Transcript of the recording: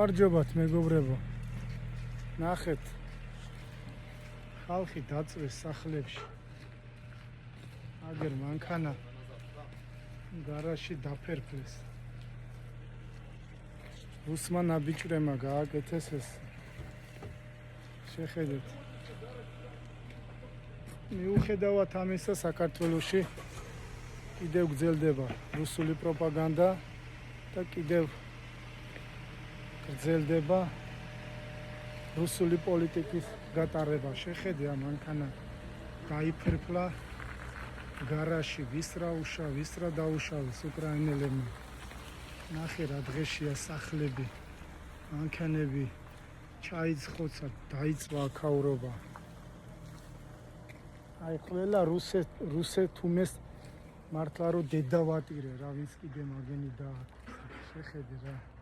მარჯობათ მეგობრებო, ნახეთ, ხალხი დაწვეს სახლებში, აგერ მანქანა გარაჟში დაფერფლეს. უსმან აბიჭრემა გააკეთეს ეს. შეხედეთ. მიუხედავად ამისა, საქართველოში კიდევ გრძელდება რუსული პროპაგანდა და კიდევ გრძელდება რუსული პოლიტიკის გატარება. შეხედე ამ მანქანა გაიფერფლა გარაჟში, ვის რა დაუშავეს უკრაინელებმა. ნახე რა დღეშია სახლები, მანქანები ჩაიცხოცა, დაიწვა აქაურობა. აი ყველა რუსეთუმეს მართლა რომ დედავატირე რა, ვინც კიდე მაგენი დააქვს. შეხედე რა.